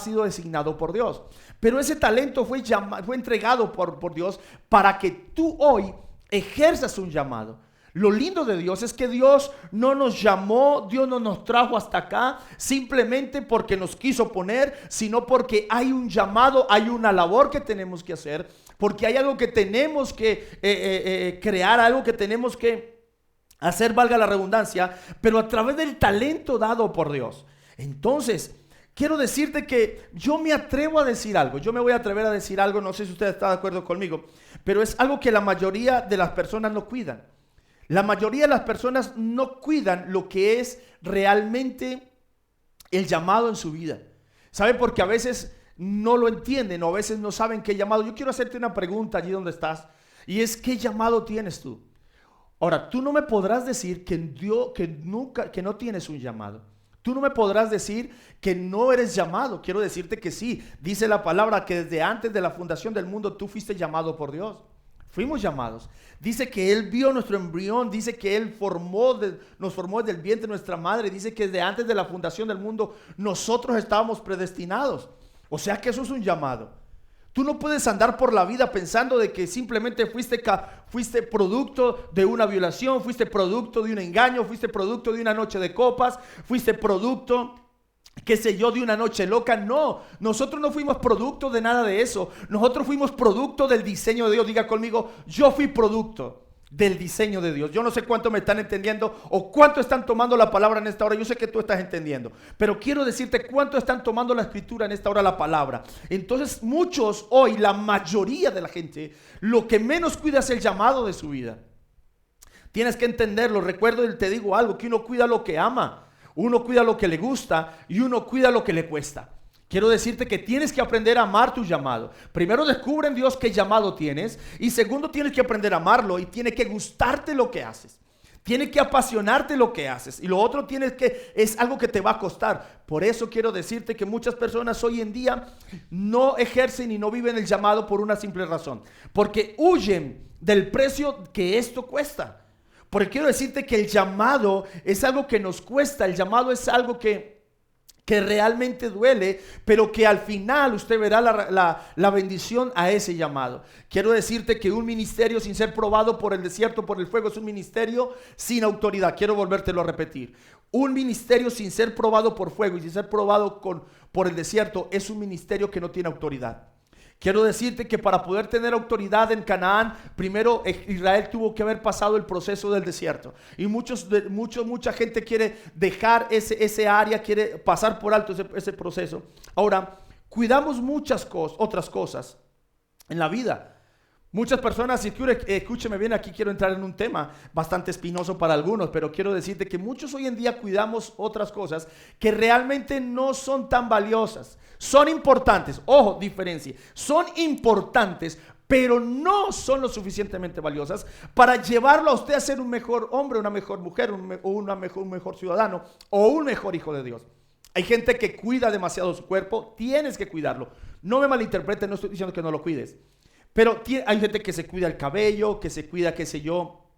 sido designado por Dios. Pero ese talento fue entregado por Dios para que tú hoy ejerzas un llamado. Lo lindo de Dios es que Dios no nos llamó, Dios no nos trajo hasta acá simplemente porque nos quiso poner, sino porque hay un llamado, hay una labor que tenemos que hacer, porque hay algo que tenemos que crear, algo que tenemos que hacer, valga la redundancia, pero a través del talento dado por Dios. Entonces, quiero decirte que yo me atrevo a decir algo, yo me voy a atrever a decir algo, no sé si usted está de acuerdo conmigo, pero es algo que la mayoría de las personas no cuidan. La mayoría de las personas no cuidan lo que es realmente el llamado en su vida. ¿Saben? Porque a veces no lo entienden o a veces no saben qué llamado. Yo quiero hacerte una pregunta allí donde estás y es: ¿qué llamado tienes tú? Ahora, tú no me podrás decir que no tienes un llamado. Tú no me podrás decir que no eres llamado. Quiero decirte que sí. Dice la palabra que desde antes de la fundación del mundo tú fuiste llamado por Dios. Fuimos llamados. Dice que Él vio nuestro embrión. Dice que Él nos formó desde el vientre de nuestra madre. Dice que desde antes de la fundación del mundo nosotros estábamos predestinados. O sea que eso es un llamado. Tú no puedes andar por la vida pensando de que simplemente fuiste producto de una violación, fuiste producto de un engaño, fuiste producto de una noche de copas, fuiste producto, qué sé yo, de una noche loca. No, nosotros no fuimos producto de nada de eso. Nosotros fuimos producto del diseño de Dios. Diga conmigo: yo fui producto del diseño de Dios. Yo no sé cuánto me están entendiendo o cuánto están tomando la palabra en esta hora. Yo sé que tú estás entendiendo, pero quiero decirte cuánto están tomando la escritura en esta hora, la palabra. Entonces muchos hoy, la mayoría de la gente, lo que menos cuida es el llamado de su vida. Tienes que entenderlo. Recuerdo y te digo algo, que uno cuida lo que ama, uno cuida lo que le gusta y uno cuida lo que le cuesta. Quiero decirte que tienes que aprender a amar tu llamado. Primero, descubre en Dios qué llamado tienes. Y segundo, tienes que aprender a amarlo y tiene que gustarte lo que haces. Tiene que apasionarte lo que haces. Y lo otro es algo que te va a costar. Por eso quiero decirte que muchas personas hoy en día no ejercen y no viven el llamado por una simple razón. Porque huyen del precio que esto cuesta. Porque quiero decirte que el llamado es algo que nos cuesta. El llamado es algo que realmente duele, pero que al final usted verá la bendición a ese llamado. Quiero decirte que un ministerio sin ser probado por el desierto, por el fuego, es un ministerio sin autoridad. Quiero volvértelo a repetir. Un ministerio sin ser probado por fuego y sin ser probado por el desierto es un ministerio que no tiene autoridad. Quiero decirte que para poder tener autoridad en Canaán, primero Israel tuvo que haber pasado el proceso del desierto. Y mucha gente quiere dejar ese área, quiere pasar por alto ese proceso. Ahora, cuidamos otras cosas en la vida. Muchas personas, si escúcheme bien, aquí quiero entrar en un tema bastante espinoso para algunos, pero quiero decirte que muchos hoy en día cuidamos otras cosas que realmente no son tan valiosas. Son importantes, ojo, diferencia, son importantes, pero no son lo suficientemente valiosas para llevarlo a usted a ser un mejor hombre, una mejor mujer, un mejor ciudadano o un mejor hijo de Dios. Hay gente que cuida demasiado su cuerpo, tienes que cuidarlo. No me malinterprete, no estoy diciendo que no lo cuides. Pero hay gente que se cuida el cabello, que se cuida, qué sé yo,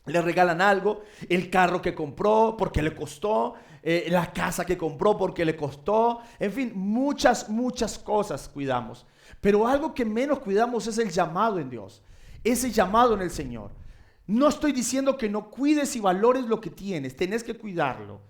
le regalan algo, el carro que compró porque le costó, la casa que compró porque le costó, en fin, muchas cosas cuidamos. Pero algo que menos cuidamos es el llamado en Dios, ese llamado en el Señor. No estoy diciendo que no cuides y valores lo que tienes, tenés que cuidarlo.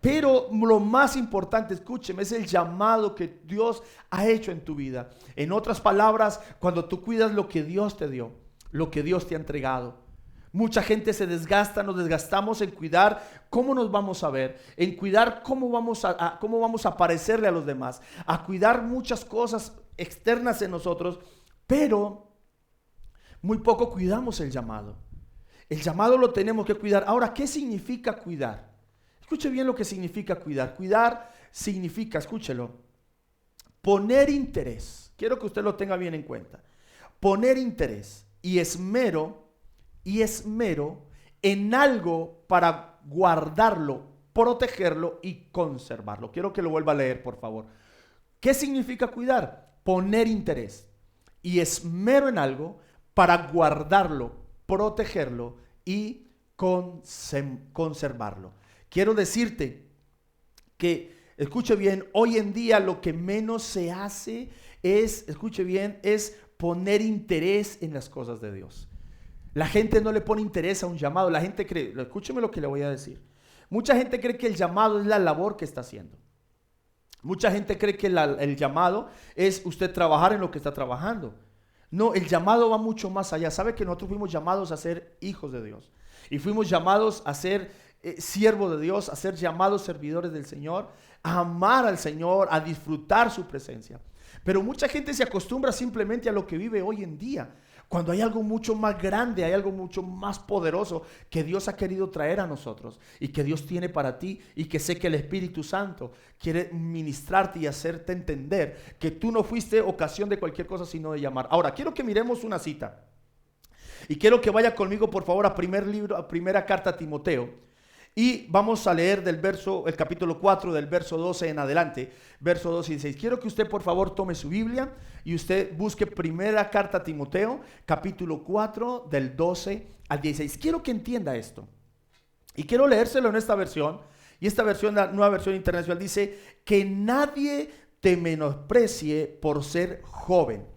Pero lo más importante, escúcheme, es el llamado que Dios ha hecho en tu vida. En otras palabras, cuando tú cuidas lo que Dios te dio, lo que Dios te ha entregado. Mucha gente se desgasta, nos desgastamos en cuidar cómo nos vamos a ver, en cuidar cómo vamos a parecerle a los demás, a cuidar muchas cosas externas en nosotros, pero muy poco cuidamos el llamado. El llamado lo tenemos que cuidar. Ahora, ¿qué significa cuidar? Escuche bien lo que significa cuidar. Cuidar significa, escúchelo, poner interés. Quiero que usted lo tenga bien en cuenta. Poner interés y esmero en algo para guardarlo, protegerlo y conservarlo. Quiero que lo vuelva a leer, por favor. ¿Qué significa cuidar? Poner interés y esmero en algo para guardarlo, protegerlo y conservarlo. Quiero decirte que escuche bien, hoy en día lo que menos se hace es, escuche bien, es poner interés en las cosas de Dios. La gente no le pone interés a un llamado. La gente cree, escúcheme lo que le voy a decir. Mucha gente cree que el llamado es la labor que está haciendo. Mucha gente cree que el llamado es usted trabajar en lo que está trabajando. No, el llamado va mucho más allá. ¿Sabe que nosotros fuimos llamados a ser hijos de Dios? Y fuimos llamados a ser siervos de Dios, a ser llamados servidores del Señor, a amar al Señor, a disfrutar su presencia. Pero mucha gente se acostumbra simplemente a lo que vive hoy en día, cuando hay algo mucho más grande, hay algo mucho más poderoso que Dios ha querido traer a nosotros y que Dios tiene para ti, y que sé que el Espíritu Santo quiere ministrarte y hacerte entender que tú no fuiste ocasión de cualquier cosa sino de llamar. Ahora, quiero que miremos una cita y quiero que vaya conmigo por favor a primera carta a Timoteo. Y vamos a leer el capítulo 4 del verso 12 en adelante, verso 12 y 16. Quiero que usted por favor tome su Biblia y usted busque primera carta a Timoteo, capítulo 4 del 12 al 16. Quiero que entienda esto y quiero leérselo en esta versión. Y esta versión, la nueva versión internacional, dice que nadie te menosprecie por ser joven.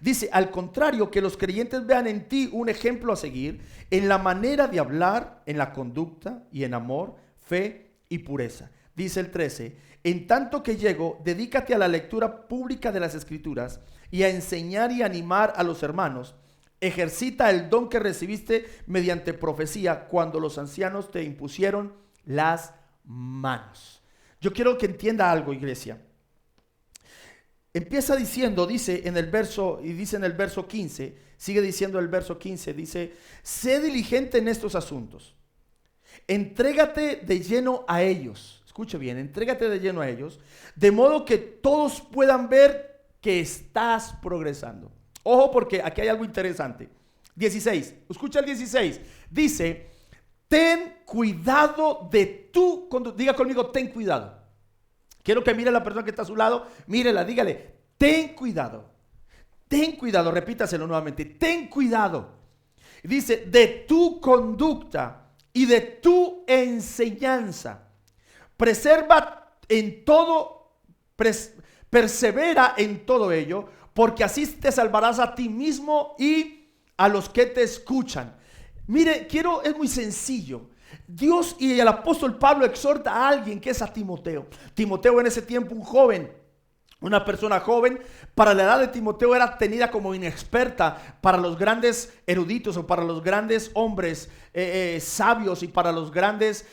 Dice, al contrario, que los creyentes vean en ti un ejemplo a seguir en la manera de hablar, en la conducta y en amor, fe y pureza. Dice el 13, en tanto que llego, dedícate a la lectura pública de las Escrituras y a enseñar y animar a los hermanos. Ejercita el don que recibiste mediante profecía cuando los ancianos te impusieron las manos. Yo quiero que entienda algo, iglesia. Empieza diciendo, dice en el verso 15, sigue diciendo el verso 15, dice, sé diligente en estos asuntos, entrégate de lleno a ellos, escuche bien, entrégate de lleno a ellos, de modo que todos puedan ver que estás progresando. Ojo, porque aquí hay algo interesante. 16, escucha el 16, dice, ten cuidado de tu conducta. Diga conmigo, ten cuidado. Quiero que mire a la persona que está a su lado, mírela, dígale, ten cuidado, repítaselo nuevamente, ten cuidado. Dice, de tu conducta y de tu enseñanza, persevera en todo ello, porque así te salvarás a ti mismo y a los que te escuchan. Mire, es muy sencillo. Dios y el apóstol Pablo exhorta a alguien que es a Timoteo. Timoteo en ese tiempo un joven, una persona joven. Para la edad de Timoteo era tenida como inexperta para los grandes eruditos o para los grandes hombres sabios y para los grandes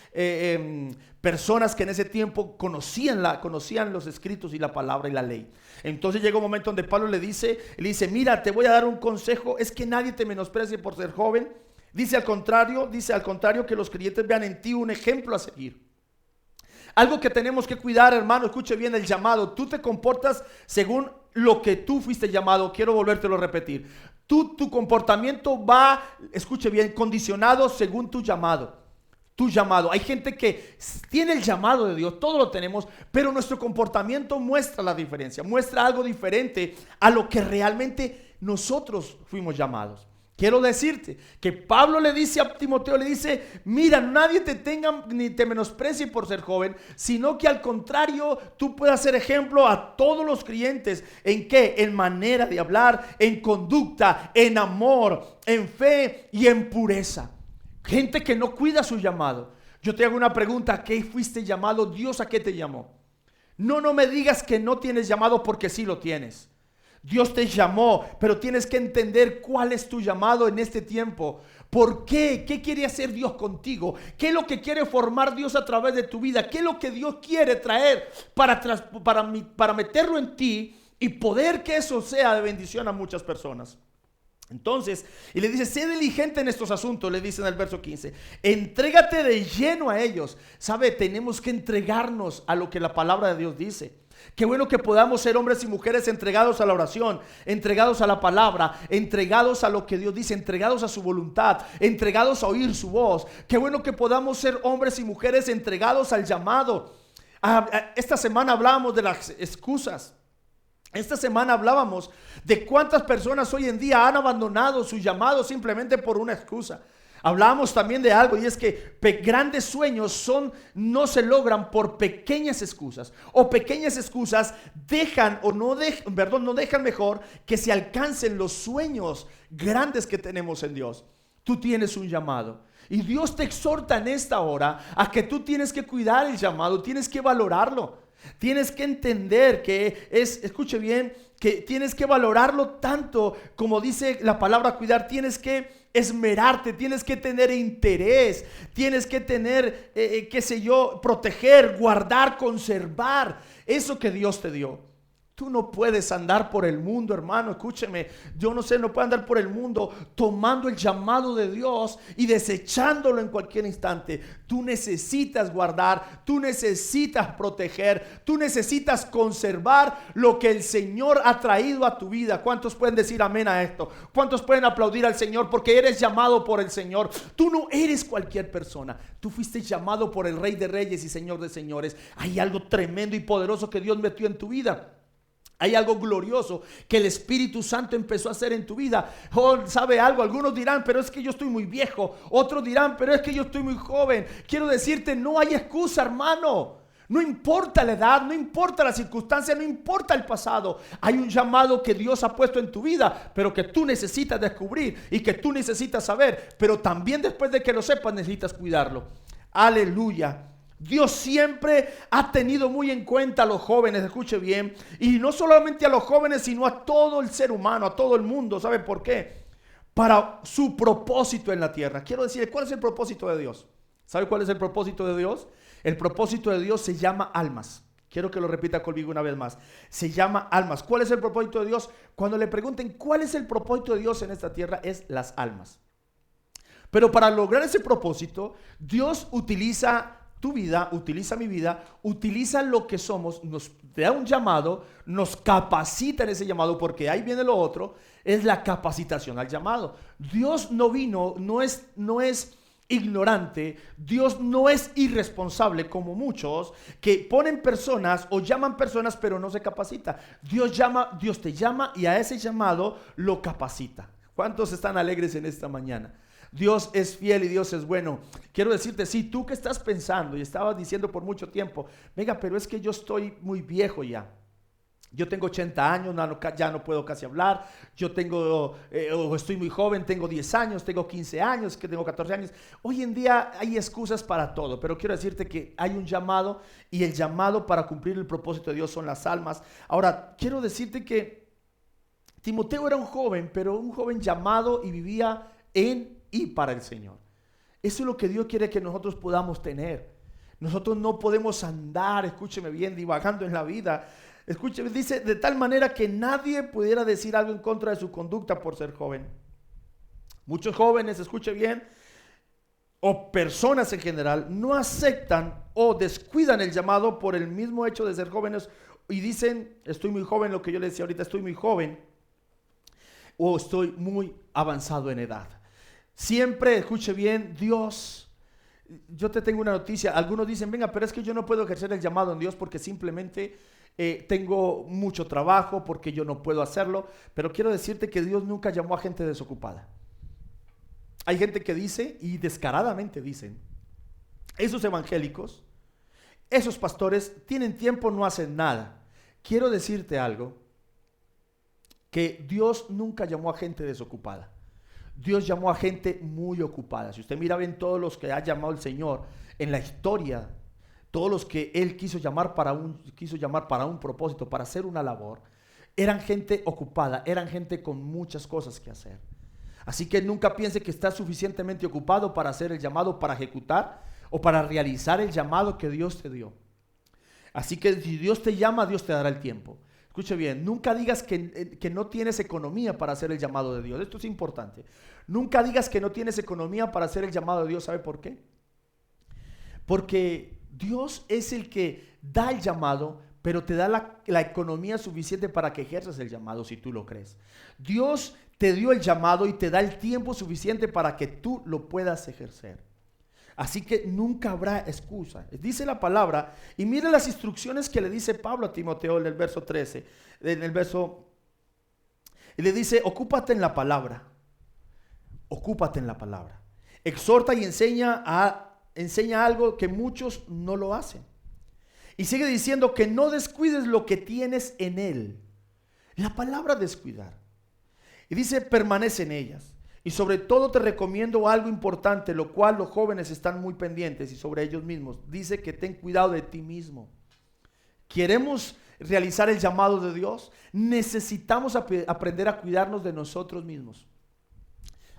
personas que en ese tiempo conocían los escritos y la palabra y la ley. Entonces llega un momento donde Pablo le dice, mira, te voy a dar un consejo, es que nadie te menosprecie por ser joven. Dice al contrario que los creyentes vean en ti un ejemplo a seguir. Algo que tenemos que cuidar, hermano, escuche bien el llamado. Tú te comportas según lo que tú fuiste llamado. Quiero volvértelo a repetir. Tu comportamiento va, escuche bien, condicionado según tu llamado. Tu llamado. Hay gente que tiene el llamado de Dios, todos lo tenemos, pero nuestro comportamiento muestra la diferencia, muestra algo diferente a lo que realmente nosotros fuimos llamados. Quiero decirte que Pablo le dice a Timoteo, le dice, mira, nadie te tenga ni te menosprecie por ser joven, sino que al contrario, tú puedas ser ejemplo a todos los creyentes. ¿En qué? En manera de hablar, en conducta, en amor, en fe y en pureza. Gente que no cuida su llamado. Yo te hago una pregunta, ¿a qué fuiste llamado? ¿Dios a qué te llamó? No me digas que no tienes llamado, porque sí lo tienes. Dios te llamó, pero tienes que entender cuál es tu llamado en este tiempo. ¿Por qué? ¿Qué quiere hacer Dios contigo? ¿Qué es lo que quiere formar Dios a través de tu vida? ¿Qué es lo que Dios quiere traer para meterlo en ti y poder que eso sea de bendición a muchas personas? Entonces, y le dice, sé diligente en estos asuntos, le dice en el verso 15, entrégate de lleno a ellos. ¿Sabe? Tenemos que entregarnos a lo que la palabra de Dios dice. Qué bueno que podamos ser hombres y mujeres entregados a la oración, entregados a la palabra, entregados a lo que Dios dice, entregados a su voluntad, entregados a oír su voz. Qué bueno que podamos ser hombres y mujeres entregados al llamado. Esta semana hablábamos de las excusas. Esta semana hablábamos de cuántas personas hoy en día han abandonado su llamado simplemente por una excusa. Hablábamos también de algo, y es que grandes sueños no se logran por pequeñas excusas, o pequeñas excusas dejan o no dejan, perdón, no dejan mejor que se alcancen los sueños grandes que tenemos en Dios. Tú tienes un llamado y Dios te exhorta en esta hora a que tú tienes que cuidar el llamado, tienes que valorarlo. Tienes que entender que escuche bien, que tienes que valorarlo tanto como dice la palabra cuidar. Tienes que esmerarte, tienes que tener interés, tienes que tener, qué sé yo, proteger, guardar, conservar eso que Dios te dio. Tú no puedes andar por el mundo, hermano, escúcheme, yo no sé, no puedo andar por el mundo tomando el llamado de Dios y desechándolo en cualquier instante. Tú necesitas guardar, tú necesitas proteger, tú necesitas conservar lo que el Señor ha traído a tu vida. ¿Cuántos pueden decir amén a esto? ¿Cuántos pueden aplaudir al Señor porque eres llamado por el Señor? Tú no eres cualquier persona, tú fuiste llamado por el Rey de Reyes y Señor de Señores. Hay algo tremendo y poderoso que Dios metió en tu vida. Hay algo glorioso que el Espíritu Santo empezó a hacer en tu vida. Oh, ¿sabe algo? Algunos dirán, pero es que yo estoy muy viejo. Otros dirán, pero es que yo estoy muy joven. Quiero decirte, no hay excusa, hermano. No importa la edad, no importa la circunstancia, no importa el pasado. Hay un llamado que Dios ha puesto en tu vida, pero que tú necesitas descubrir y que tú necesitas saber. Pero también después de que lo sepas, necesitas cuidarlo. Aleluya. Dios siempre ha tenido muy en cuenta a los jóvenes, escuche bien, y no solamente a los jóvenes, sino a todo el ser humano, a todo el mundo. ¿Sabe por qué? Para su propósito en la tierra. Quiero decir, ¿cuál es el propósito de Dios? ¿Sabe cuál es el propósito de Dios? El propósito de Dios se llama almas. Quiero que lo repita conmigo una vez más. Se llama almas. ¿Cuál es el propósito de Dios? Cuando le pregunten cuál es el propósito de Dios en esta tierra, es las almas. Pero para lograr ese propósito, Dios utiliza tu vida, utiliza mi vida, utiliza lo que somos, nos da un llamado, nos capacita en ese llamado, porque ahí viene lo otro, es la capacitación al llamado. Dios no vino, no es ignorante, Dios no es irresponsable como muchos que ponen personas o llaman personas pero no se capacita. Dios te llama y a ese llamado lo capacita. ¿Cuántos están alegres en esta mañana? Dios es fiel y Dios es bueno. Quiero decirte, si tú que estás pensando y estabas diciendo por mucho tiempo, venga, pero es que yo estoy muy viejo ya. Yo tengo 80 años, ya no puedo casi hablar. Yo estoy muy joven, tengo 10 años, tengo 15 años, que tengo 14 años. Hoy en día hay excusas para todo, pero quiero decirte que hay un llamado y el llamado para cumplir el propósito de Dios son las almas. Ahora, quiero decirte que Timoteo era un joven, pero un joven llamado y vivía en y para el Señor. Eso es lo que Dios quiere que nosotros podamos tener. Nosotros no podemos andar, escúcheme bien, divagando en la vida. Escúcheme, dice, de tal manera que nadie pudiera decir algo en contra de su conducta por ser joven. Muchos jóvenes, escuche bien, o personas en general, no aceptan o descuidan el llamado por el mismo hecho de ser jóvenes y dicen, estoy muy joven, lo que yo le decía ahorita, estoy muy joven o estoy muy avanzado en edad. Siempre, escuche bien, Dios, yo te tengo una noticia, algunos dicen, venga, pero es que yo no puedo ejercer el llamado en Dios porque simplemente tengo mucho trabajo, porque yo no puedo hacerlo, pero quiero decirte que Dios nunca llamó a gente desocupada. Hay gente que dice, y descaradamente dicen, esos evangélicos, esos pastores tienen tiempo, no hacen nada. Quiero decirte algo, que Dios nunca llamó a gente desocupada. Dios llamó a gente muy ocupada. Si usted mira bien todos los que ha llamado el Señor en la historia, todos los que Él quiso llamar para un propósito, para hacer una labor, eran gente ocupada, eran gente con muchas cosas que hacer. Así que nunca piense que está suficientemente ocupado para hacer el llamado, para ejecutar o para realizar el llamado que Dios te dio. Así que si Dios te llama, Dios te dará el tiempo. Escuche bien, nunca digas que no tienes economía para hacer el llamado de Dios. Esto es importante. Nunca digas que no tienes economía para hacer el llamado de Dios. ¿Sabe por qué? Porque Dios es el que da el llamado, pero te da la economía suficiente para que ejerzas el llamado si tú lo crees. Dios te dio el llamado y te da el tiempo suficiente para que tú lo puedas ejercer. Así que nunca habrá excusa. Dice la palabra, y mire las instrucciones que le dice Pablo a Timoteo en el verso 13. Y le dice, ocúpate en la palabra. Ocúpate en la palabra. exhorta y enseña algo que muchos no lo hacen. Y sigue diciendo que no descuides lo que tienes en él. La palabra descuidar. Y dice, permanece en ellas. Y sobre todo te recomiendo algo importante, lo cual los jóvenes están muy pendientes y sobre ellos mismos. Dice que ten cuidado de ti mismo. ¿Queremos realizar el llamado de Dios? Necesitamos aprender a cuidarnos de nosotros mismos.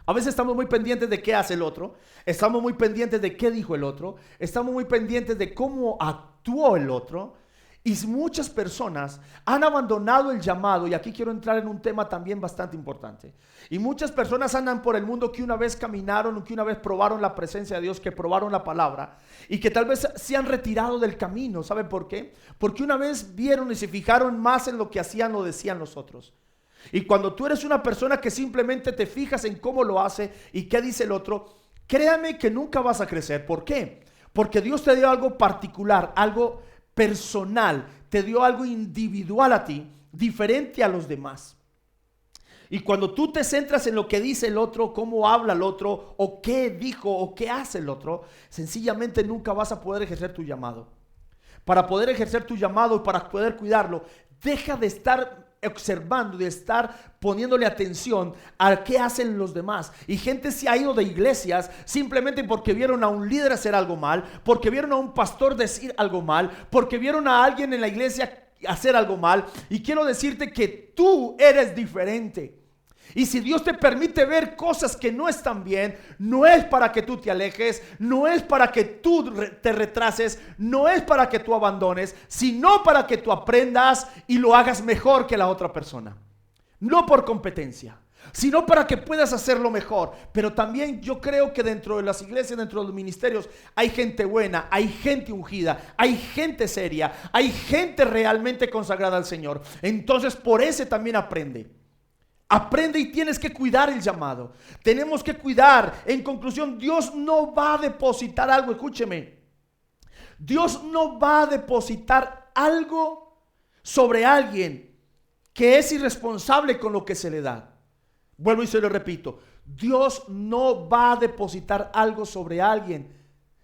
A veces estamos muy pendientes de qué hace el otro, estamos muy pendientes de qué dijo el otro, estamos muy pendientes de cómo actuó el otro. Y muchas personas han abandonado el llamado, y aquí quiero entrar en un tema también bastante importante. Y muchas personas andan por el mundo que una vez caminaron, que una vez probaron la presencia de Dios, que probaron la palabra, y que tal vez se han retirado del camino. ¿Saben por qué? Porque una vez vieron y se fijaron más en lo que hacían o decían los otros. Y cuando tú eres una persona que simplemente te fijas en cómo lo hace y qué dice el otro, créame que nunca vas a crecer. ¿Por qué? Porque Dios te dio algo particular, algo personal, te dio algo individual a ti, diferente a los demás. Y cuando tú te centras en lo que dice el otro, cómo habla el otro, o qué dijo, o qué hace el otro, sencillamente nunca vas a poder ejercer tu llamado. Para poder ejercer tu llamado y para poder cuidarlo, deja de estar observando, de estar poniéndole atención a qué hacen los demás. Y gente se ha ido de iglesias simplemente porque vieron a un líder hacer algo mal, porque vieron a un pastor decir algo mal, porque vieron a alguien en la iglesia hacer algo mal. Y quiero decirte que tú eres diferente. Y si Dios te permite ver cosas que no están bien, no es para que tú te alejes, no es para que tú te retrases, no es para que tú abandones, sino para que tú aprendas y lo hagas mejor que la otra persona. No por competencia, sino para que puedas hacerlo mejor. Pero también yo creo que dentro de las iglesias, dentro de los ministerios, hay gente buena, hay gente ungida, hay gente seria, hay gente realmente consagrada al Señor. Entonces por ese también aprende. Aprende y tienes que cuidar el llamado. Tenemos que cuidar. En conclusión, Dios no va a depositar algo. Escúcheme. Dios no va a depositar algo sobre alguien que es irresponsable con lo que se le da. Vuelvo y se lo repito. Dios no va a depositar algo sobre alguien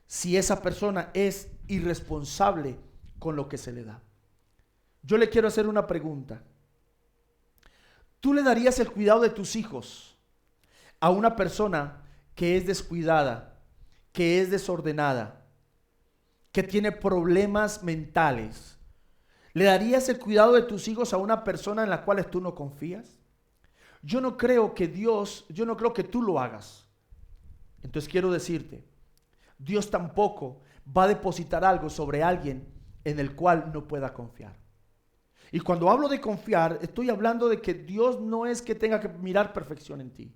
si esa persona es irresponsable con lo que se le da. Yo le quiero hacer una pregunta. ¿Tú le darías el cuidado de tus hijos a una persona que es descuidada, que es desordenada, que tiene problemas mentales? ¿Le darías el cuidado de tus hijos a una persona en la cual tú no confías? Yo no creo que tú lo hagas. Entonces quiero decirte, Dios tampoco va a depositar algo sobre alguien en el cual no pueda confiar. Y cuando hablo de confiar, estoy hablando de que Dios no es que tenga que mirar perfección en ti.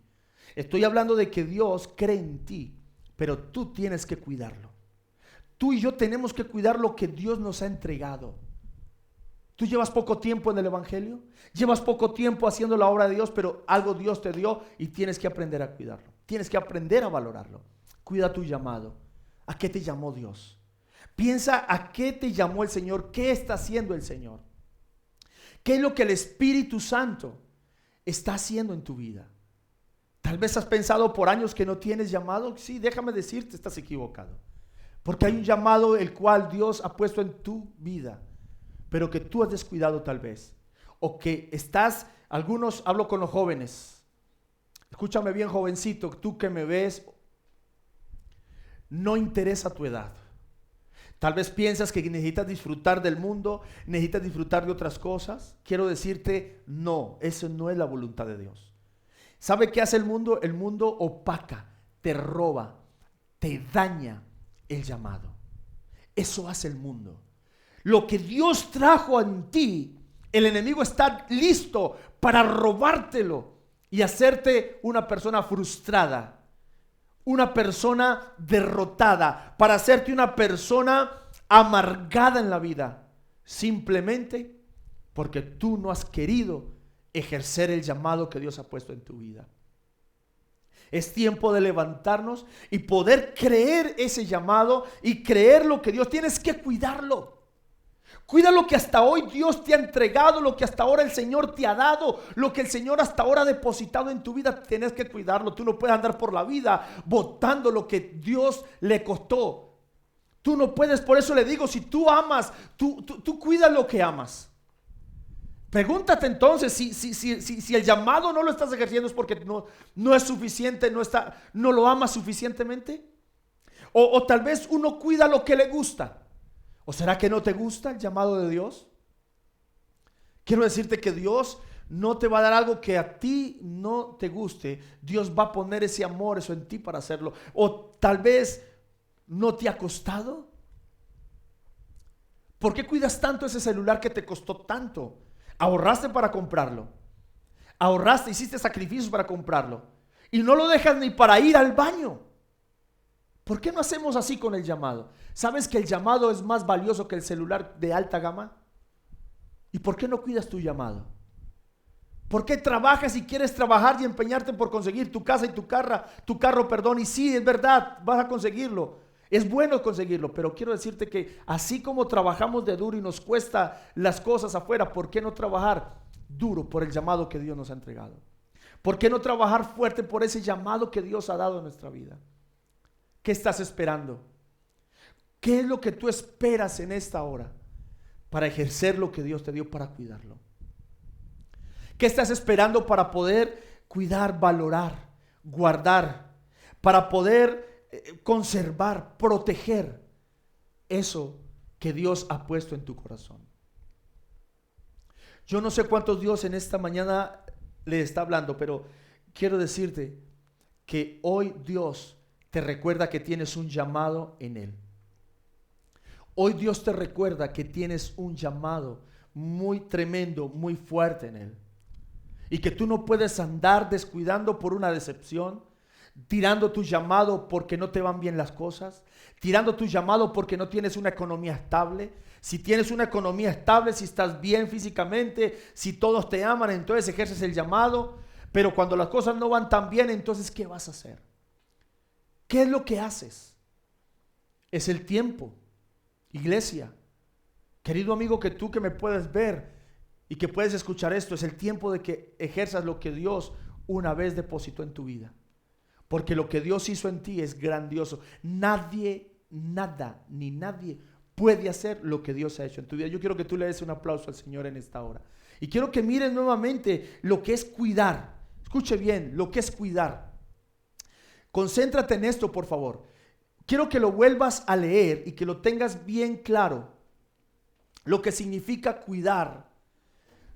Estoy hablando de que Dios cree en ti, pero tú tienes que cuidarlo. Tú y yo tenemos que cuidar lo que Dios nos ha entregado. Tú llevas poco tiempo en el evangelio, llevas poco tiempo haciendo la obra de Dios, pero algo Dios te dio y tienes que aprender a cuidarlo. Tienes que aprender a valorarlo. Cuida tu llamado. ¿A qué te llamó Dios? Piensa a qué te llamó el Señor, qué está haciendo el Señor. ¿Qué es lo que el Espíritu Santo está haciendo en tu vida? Tal vez has pensado por años que no tienes llamado. Sí, déjame decirte, estás equivocado. Porque hay un llamado el cual Dios ha puesto en tu vida, pero que tú has descuidado tal vez. O que hablo con los jóvenes. Escúchame bien, jovencito, tú que me ves, no interesa tu edad. Tal vez piensas que necesitas disfrutar del mundo, necesitas disfrutar de otras cosas. Quiero decirte, no, eso no es la voluntad de Dios. ¿Sabe qué hace el mundo? El mundo opaca, te roba, te daña el llamado. Eso hace el mundo. Lo que Dios trajo en ti, el enemigo está listo para robártelo y hacerte una persona frustrada, una persona derrotada, para hacerte una persona amargada en la vida, simplemente porque tú no has querido ejercer el llamado que Dios ha puesto en tu vida. Es tiempo de levantarnos y poder creer ese llamado y creer lo que Dios. Tienes que cuidarlo. Cuida lo que hasta hoy Dios te ha entregado, lo que hasta ahora el Señor te ha dado, lo que el Señor hasta ahora ha depositado en tu vida. Tienes que cuidarlo. Tú no puedes andar por la vida botando lo que Dios le costó. Tú no puedes. Por eso le digo, si tú amas, tú cuida lo que amas. Pregúntate entonces si el llamado no lo estás ejerciendo es porque no es suficiente, no lo amas suficientemente. O tal vez uno cuida lo que le gusta. ¿O será que no te gusta el llamado de Dios? Quiero decirte que Dios no te va a dar algo que a ti no te guste. Dios va a poner ese amor, eso en ti para hacerlo. O tal vez no te ha costado. ¿Por qué cuidas tanto ese celular que te costó tanto? Ahorraste para comprarlo. Ahorraste, hiciste sacrificios para comprarlo. Y no lo dejas ni para ir al baño. ¿Por qué no hacemos así con el llamado? ¿Sabes que el llamado es más valioso que el celular de alta gama? ¿Y por qué no cuidas tu llamado? ¿Por qué trabajas y quieres trabajar y empeñarte por conseguir tu casa y tu carro, perdón? Y sí, es verdad, vas a conseguirlo. Es bueno conseguirlo, pero quiero decirte que así como trabajamos de duro y nos cuesta las cosas afuera, ¿por qué no trabajar duro por el llamado que Dios nos ha entregado? ¿Por qué no trabajar fuerte por ese llamado que Dios ha dado en nuestra vida? ¿Qué estás esperando? ¿Qué es lo que tú esperas en esta hora para ejercer lo que Dios te dio para cuidarlo? ¿Qué estás esperando para poder cuidar, valorar, guardar, para poder conservar, proteger eso que Dios ha puesto en tu corazón? Yo no sé cuántos Dios en esta mañana le está hablando, pero quiero decirte que hoy Dios te recuerda que tienes un llamado en Él. Hoy Dios te recuerda que tienes un llamado muy tremendo, muy fuerte en Él. Y que tú no puedes andar descuidando por una decepción, tirando tu llamado porque no te van bien las cosas, tirando tu llamado porque no tienes una economía estable. Si tienes una economía estable, si estás bien físicamente, si todos te aman, entonces ejerces el llamado. Pero cuando las cosas no van tan bien, entonces ¿qué vas a hacer? ¿Qué es lo que haces? Es el tiempo. Iglesia, querido amigo, que tú que me puedes ver y que puedes escuchar esto, es el tiempo de que ejerzas lo que Dios una vez depositó en tu vida. Porque lo que Dios hizo en ti es grandioso. Nadie, nada, ni nadie puede hacer lo que Dios ha hecho en tu vida. Yo quiero que tú le des un aplauso al Señor en esta hora. Y quiero que mires nuevamente lo que es cuidar. Escuche bien, lo que es cuidar. Concéntrate en esto, por favor. Quiero que lo vuelvas a leer y que lo tengas bien claro. Lo que significa cuidar.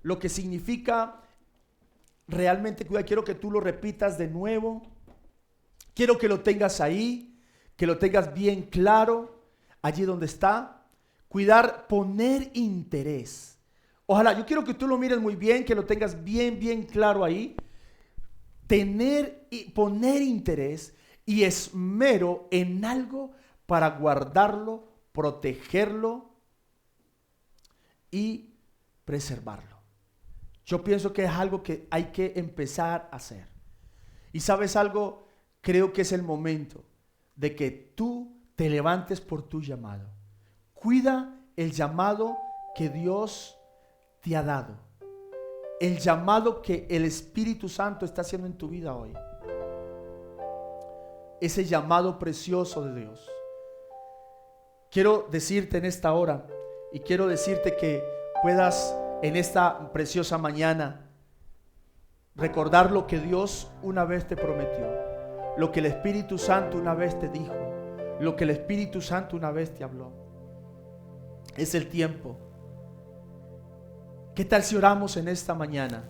Lo que significa realmente cuidar. Quiero que tú lo repitas de nuevo. Quiero que lo tengas ahí, que lo tengas bien claro, allí donde está. Cuidar, poner interés. Ojalá, yo quiero que tú lo mires muy bien, que lo tengas bien, bien claro ahí. Poner interés y esmero en algo para guardarlo, protegerlo y preservarlo. Yo pienso que es algo que hay que empezar a hacer. Y ¿sabes algo? Creo que es el momento de que tú te levantes por tu llamado. Cuida el llamado que Dios te ha dado. El llamado que el Espíritu Santo está haciendo en tu vida hoy. Ese llamado precioso de Dios. Quiero decirte en esta hora y quiero decirte que puedas en esta preciosa mañana recordar lo que Dios una vez te prometió, lo que el Espíritu Santo una vez te dijo, lo que el Espíritu Santo una vez te habló. Es el tiempo. ¿Qué tal si oramos en esta mañana?